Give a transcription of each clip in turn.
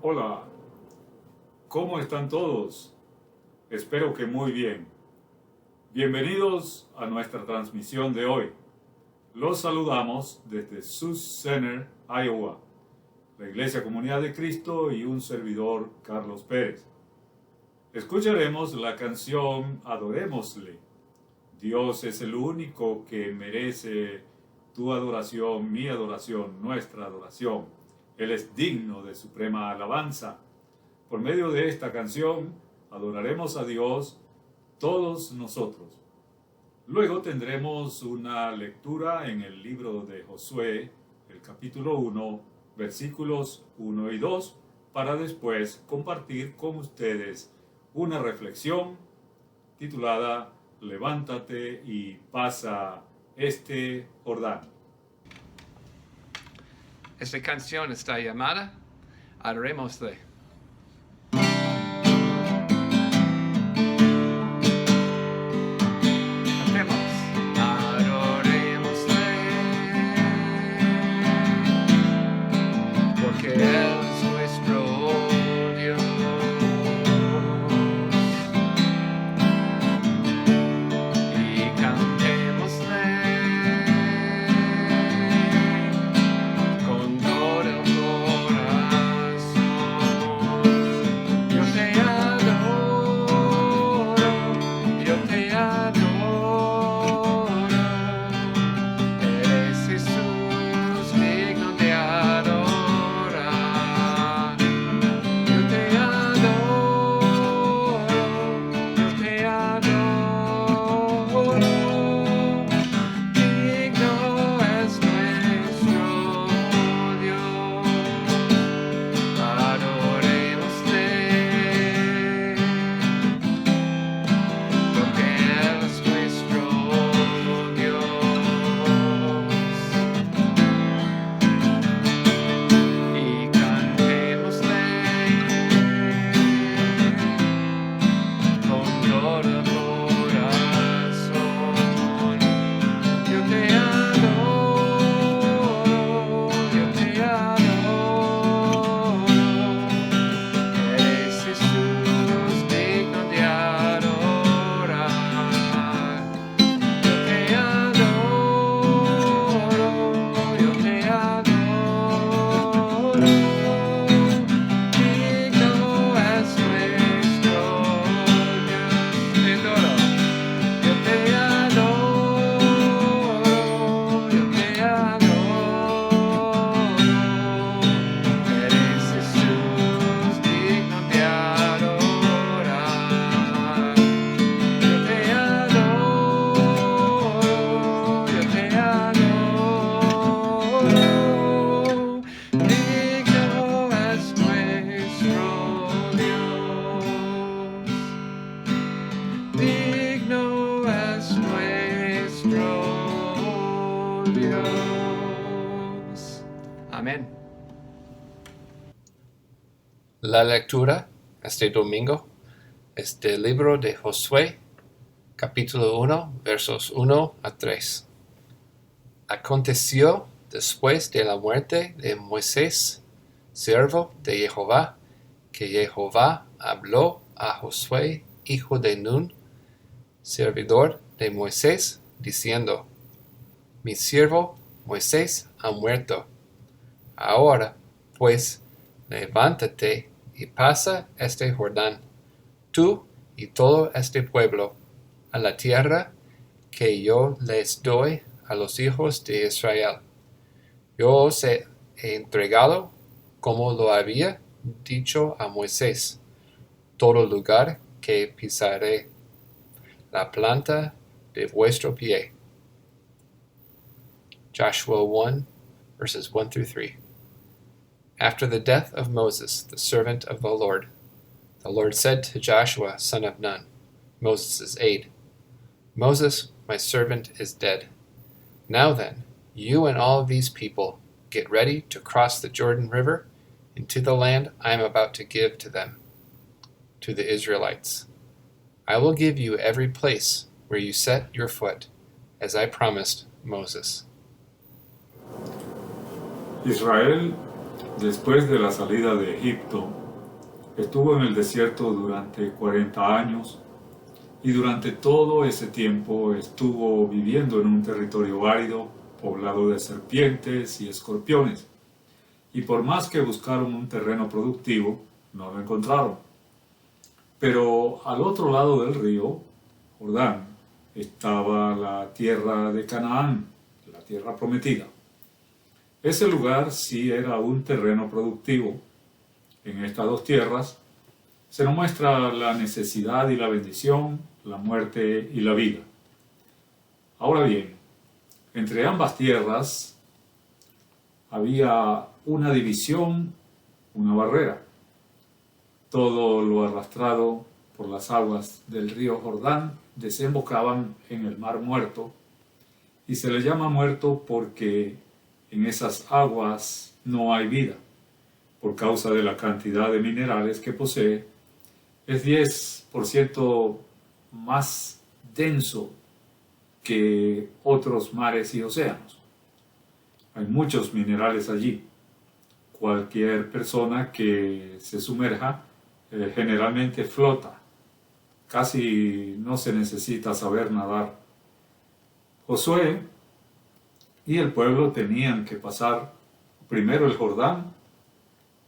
Hola, ¿cómo están todos? Espero que muy bien. Bienvenidos a nuestra transmisión de hoy. Los saludamos desde Sioux Center, Iowa, la Iglesia Comunidad de Cristo y un servidor, Carlos Pérez. Escucharemos la canción Adorémosle. Dios es el único que merece tu adoración, mi adoración, nuestra adoración. Él es digno de suprema alabanza. Por medio de esta canción adoraremos a Dios todos nosotros. Luego tendremos una lectura en el libro de Josué, el capítulo 1, versículos 1 y 2, para después compartir con ustedes una reflexión titulada Levántate y pasa este Jordán. Esta canción está llamada Adorémosle. Cantemos. Adorémosle, porque Él es nuestro Dios. Y cantémosle con todo el corazón. Yo te adoro, yo te adoro. Eres Jesús digno de adorar. Yo te adoro, yo te adoro. Digno es nuestro Dios. Adorémosle, porque Él es nuestro Dios. Y cantémosle con todo el corazón. Yo te adoro, yo te adoro. Eres Jesús digno de adorar. Yo te adoro, yo te adoro. Digno es nuestro Dios. Te adoro. Yo te adoro, yo te adoro. Eres Jesús digno de adorar. Yo te adoro, yo te adoro. Digno es nuestro Dios. Digno es nuestro Dios. Amén. La lectura este domingo es del libro de Josué, capítulo 1, versos 1 a 3. Aconteció después de la muerte de Moisés, siervo de Jehová, que Jehová habló a Josué, hijo de Nun, servidor de Moisés, diciendo: Mi siervo Moisés ha muerto. Ahora, pues, levántate y pasa este Jordán, tú y todo este pueblo, a la tierra que yo les doy a los hijos de Israel. Yo os he entregado, como lo había dicho a Moisés, todo lugar que pisaré, la planta de vuestro pie. Joshua 1, verses 1 through 3. After the death of Moses, the servant of the Lord said to Joshua, son of Nun, Moses' aide, Moses, my servant, is dead. Now then, you and all of these people get ready to cross the Jordan River into the land I am about to give to them, to the Israelites. I will give you every place where you set your foot, as I promised Moses. Israel Después de la salida de Egipto, estuvo en el desierto durante 40 años y durante todo ese tiempo estuvo viviendo en un territorio árido, poblado de serpientes y escorpiones. Y por más que buscaron un terreno productivo, no lo encontraron. Pero al otro lado del río, Jordán, estaba la tierra de Canaán, la tierra prometida. Ese lugar sí era un terreno productivo. En estas dos tierras se nos muestra la necesidad y la bendición, la muerte y la vida. Ahora bien, entre ambas tierras había una división, una barrera. Todo lo arrastrado por las aguas del río Jordán desembocaban en el Mar Muerto, y se le llama muerto porque en esas aguas no hay vida. Por causa de la cantidad de minerales que posee, es 10% más denso que otros mares y océanos. Hay muchos minerales allí. Cualquier persona que se sumerja generalmente flota. Casi no se necesita saber nadar. Josué y el pueblo tenían que pasar primero el Jordán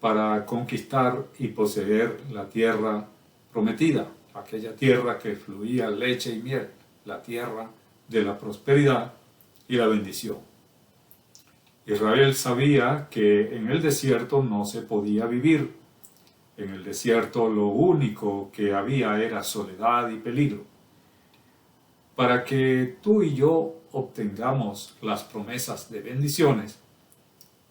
para conquistar y poseer la tierra prometida, aquella tierra que fluía leche y miel, la tierra de la prosperidad y la bendición. Israel sabía que en el desierto no se podía vivir. En el desierto lo único que había era soledad y peligro. Para que tú y yo obtengamos las promesas de bendiciones,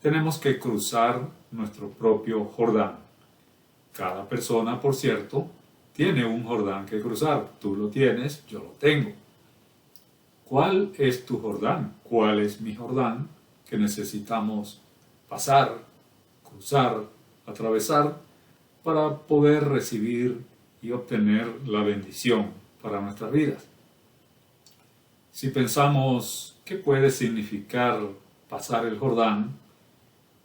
tenemos que cruzar nuestro propio Jordán. Cada persona, por cierto, tiene un Jordán que cruzar. Tú lo tienes, yo lo tengo. ¿Cuál es tu Jordán? ¿Cuál es mi Jordán que necesitamos pasar, cruzar, atravesar para poder recibir y obtener la bendición para nuestras vidas? Si pensamos qué puede significar pasar el Jordán,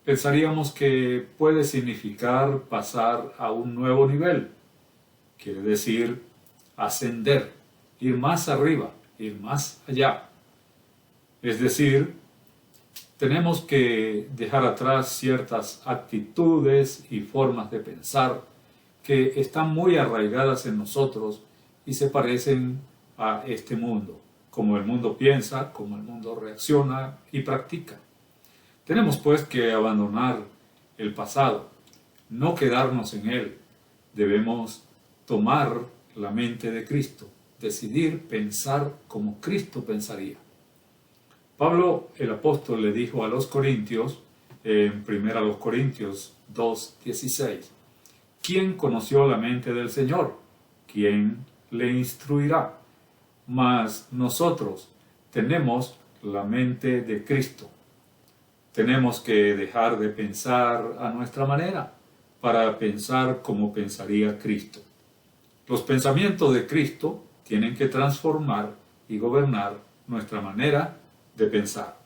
pensaríamos que puede significar pasar a un nuevo nivel. Quiere decir ascender, ir más arriba, ir más allá. Es decir, tenemos que dejar atrás ciertas actitudes y formas de pensar que están muy arraigadas en nosotros y se parecen a este mundo, como el mundo piensa, como el mundo reacciona y practica. Tenemos pues que abandonar el pasado, no quedarnos en él. Debemos tomar la mente de Cristo, decidir pensar como Cristo pensaría. Pablo el apóstol le dijo a los corintios, en 1 Corintios 2:16, ¿quién conoció la mente del Señor? ¿Quién le instruirá? Mas nosotros tenemos la mente de Cristo. Tenemos que dejar de pensar a nuestra manera para pensar como pensaría Cristo. Los pensamientos de Cristo tienen que transformar y gobernar nuestra manera de pensar.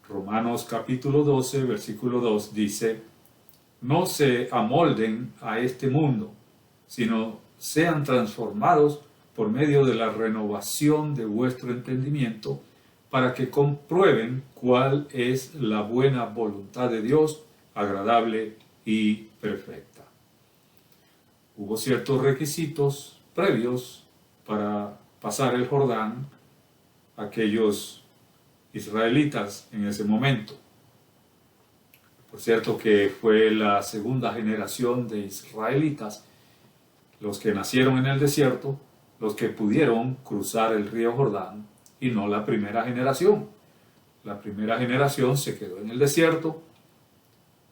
Romanos capítulo 12, versículo 2 dice, no se amolden a este mundo, sino sean transformados por medio de la renovación de vuestro entendimiento, para que comprueben cuál es la buena voluntad de Dios, agradable y perfecta. Hubo ciertos requisitos previos para pasar el Jordán, aquellos israelitas en ese momento. Por cierto que fue la segunda generación de israelitas, los que nacieron en el desierto, los que pudieron cruzar el río Jordán, y no la primera generación. La primera generación se quedó en el desierto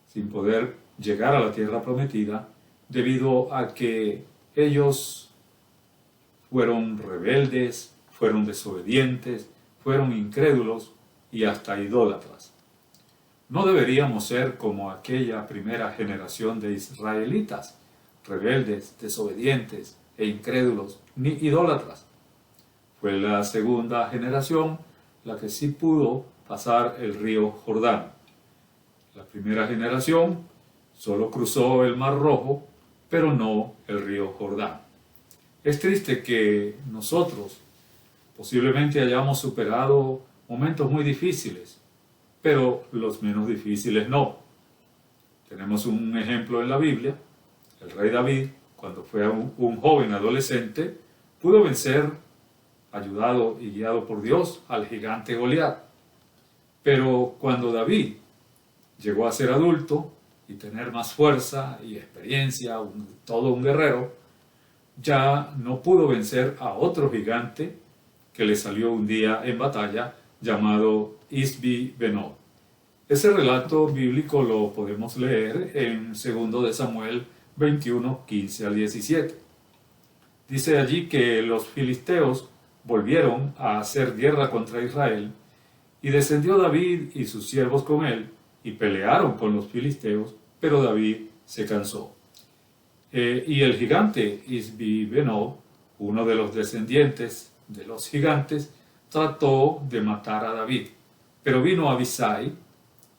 sin poder llegar a la tierra prometida debido a que ellos fueron rebeldes, fueron desobedientes, fueron incrédulos y hasta idólatras. No deberíamos ser como aquella primera generación de israelitas, rebeldes, desobedientes e incrédulos, ni idólatras. Fue la segunda generación la que sí pudo pasar el río Jordán. La primera generación solo cruzó el Mar Rojo, pero no el río Jordán. Es triste que nosotros posiblemente hayamos superado momentos muy difíciles, pero los menos difíciles no. Tenemos un ejemplo en la Biblia. El rey David, cuando fue un joven adolescente, pudo vencer, ayudado y guiado por Dios, al gigante Goliat. Pero cuando David llegó a ser adulto y tener más fuerza y experiencia, todo un guerrero, ya no pudo vencer a otro gigante que le salió un día en batalla llamado Isbi-Benob. Ese relato bíblico lo podemos leer en 2 de Samuel 21, 15 al 17. Dice allí que los filisteos volvieron a hacer guerra contra Israel, y descendió David y sus siervos con él, y pelearon con los filisteos, pero David se cansó. Y el gigante Isbi-Benob, uno de los descendientes de los gigantes, trató de matar a David. Pero vino Abisai,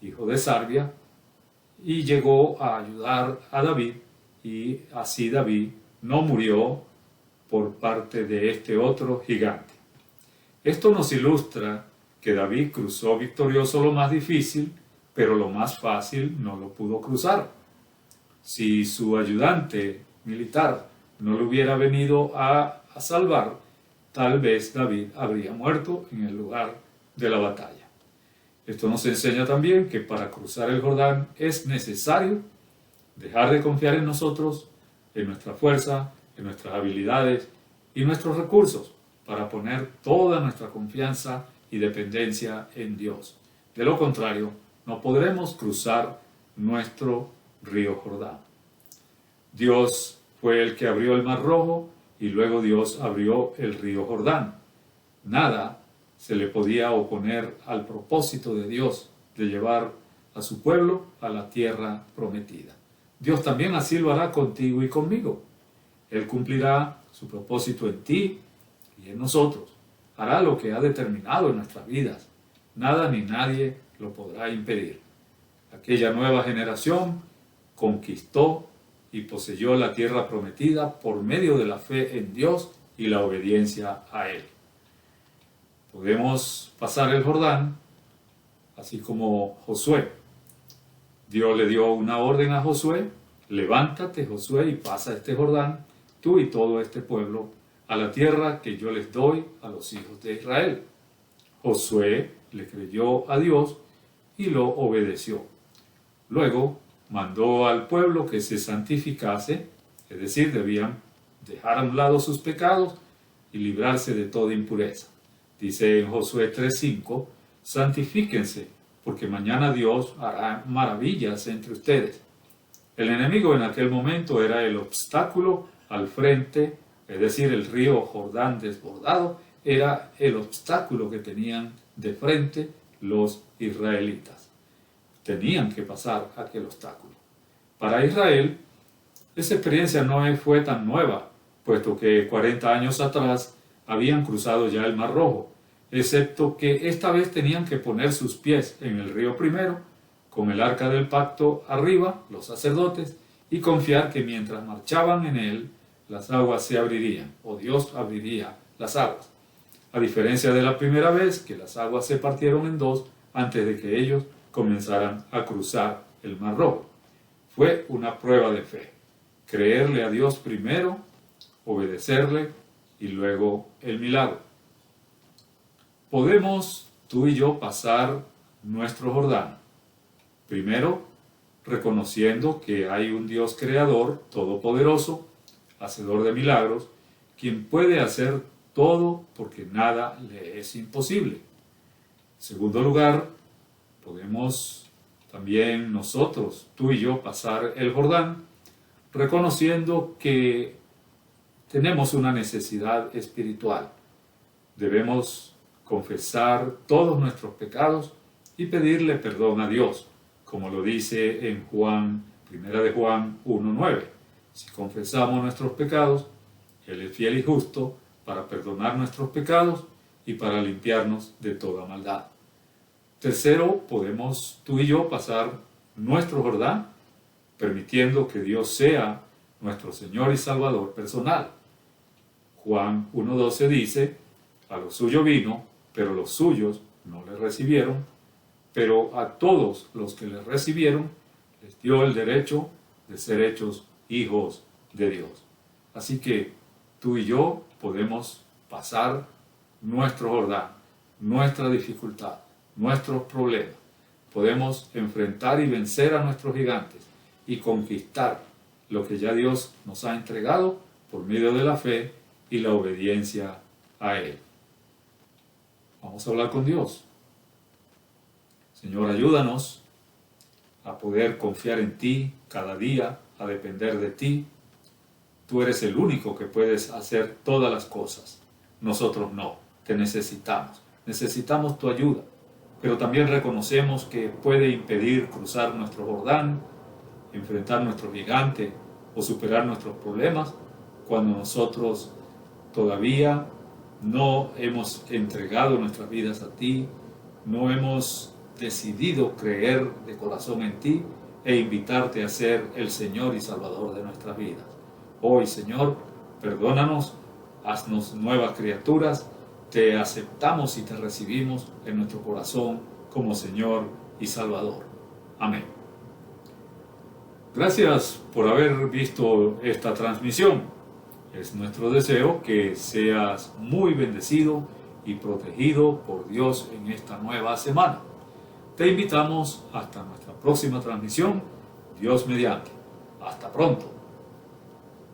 hijo de Sarbia, y llegó a ayudar a David, y así David no murió por parte de este otro gigante. Esto nos ilustra que David cruzó victorioso lo más difícil, pero lo más fácil no lo pudo cruzar. Si su ayudante militar no lo hubiera venido a salvar, tal vez David habría muerto en el lugar de la batalla. Esto nos enseña también que para cruzar el Jordán es necesario dejar de confiar en nosotros, en nuestra fuerza, en nuestras habilidades y nuestros recursos, para poner toda nuestra confianza y dependencia en Dios. De lo contrario, no podremos cruzar nuestro río Jordán. Dios fue el que abrió el Mar Rojo y luego Dios abrió el río Jordán. Nada se le podía oponer al propósito de Dios de llevar a su pueblo a la tierra prometida. Dios también así lo hará contigo y conmigo. Él cumplirá su propósito en ti y en nosotros. Hará lo que ha determinado en nuestras vidas. Nada ni nadie lo podrá impedir. Aquella nueva generación conquistó y poseyó la tierra prometida por medio de la fe en Dios y la obediencia a Él. Podemos pasar el Jordán, así como Josué. Dios le dio una orden a Josué: levántate, Josué, y pasa este Jordán, tú y todo este pueblo, a la tierra que yo les doy a los hijos de Israel. Josué le creyó a Dios y lo obedeció. Luego mandó al pueblo que se santificase, es decir, debían dejar a un lado sus pecados y librarse de toda impureza. Dice en Josué 3:5, santifíquense, porque mañana Dios hará maravillas entre ustedes. El enemigo en aquel momento era el obstáculo al frente, es decir, el río Jordán desbordado era el obstáculo que tenían de frente los israelitas. Tenían que pasar aquel obstáculo. Para Israel, esa experiencia no fue tan nueva, puesto que 40 años atrás habían cruzado ya el Mar Rojo, excepto que esta vez tenían que poner sus pies en el río primero, con el arca del pacto arriba, los sacerdotes, y confiar que mientras marchaban en él, las aguas se abrirían, o Dios abriría las aguas. A diferencia de la primera vez, que las aguas se partieron en dos antes de que ellos comenzaran a cruzar el Mar Rojo. Fue una prueba de fe. Creerle a Dios primero, obedecerle y luego el milagro. Podemos tú y yo pasar nuestro Jordán. Primero, reconociendo que hay un Dios creador, todopoderoso, hacedor de milagros, quien puede hacer todo porque nada le es imposible. En segundo lugar, podemos también nosotros, tú y yo, pasar el Jordán, reconociendo que tenemos una necesidad espiritual. Debemos confesar todos nuestros pecados y pedirle perdón a Dios, como lo dice en Juan, 1 de Juan 1:9. Si confesamos nuestros pecados, Él es fiel y justo para perdonar nuestros pecados y para limpiarnos de toda maldad. Tercero, podemos tú y yo pasar nuestro Jordán, permitiendo que Dios sea nuestro Señor y Salvador personal. Juan 1:12 dice, a lo suyo vino, pero los suyos no le recibieron, pero a todos los que le recibieron, les dio el derecho de ser hechos hijos de Dios. Así que tú y yo podemos pasar nuestro Jordán, nuestra dificultad, nuestros problemas. Podemos enfrentar y vencer a nuestros gigantes y conquistar lo que ya Dios nos ha entregado por medio de la fe y la obediencia a Él. Vamos a hablar con Dios. Señor, ayúdanos a poder confiar en ti cada día, a depender de ti. Tú eres el único que puedes hacer todas las cosas. Nosotros no. Te necesitamos. Necesitamos tu ayuda. Pero también reconocemos que puede impedir cruzar nuestro Jordán, enfrentar nuestro gigante o superar nuestros problemas cuando nosotros todavía no hemos entregado nuestras vidas a ti, no hemos decidido creer de corazón en ti e invitarte a ser el Señor y Salvador de nuestras vidas. Hoy, Señor, perdónanos, haznos nuevas criaturas, te aceptamos y te recibimos en nuestro corazón como Señor y Salvador. Amén. Gracias por haber visto esta transmisión. Es nuestro deseo que seas muy bendecido y protegido por Dios en esta nueva semana. Te invitamos hasta nuestra próxima transmisión, Dios mediante. Hasta pronto.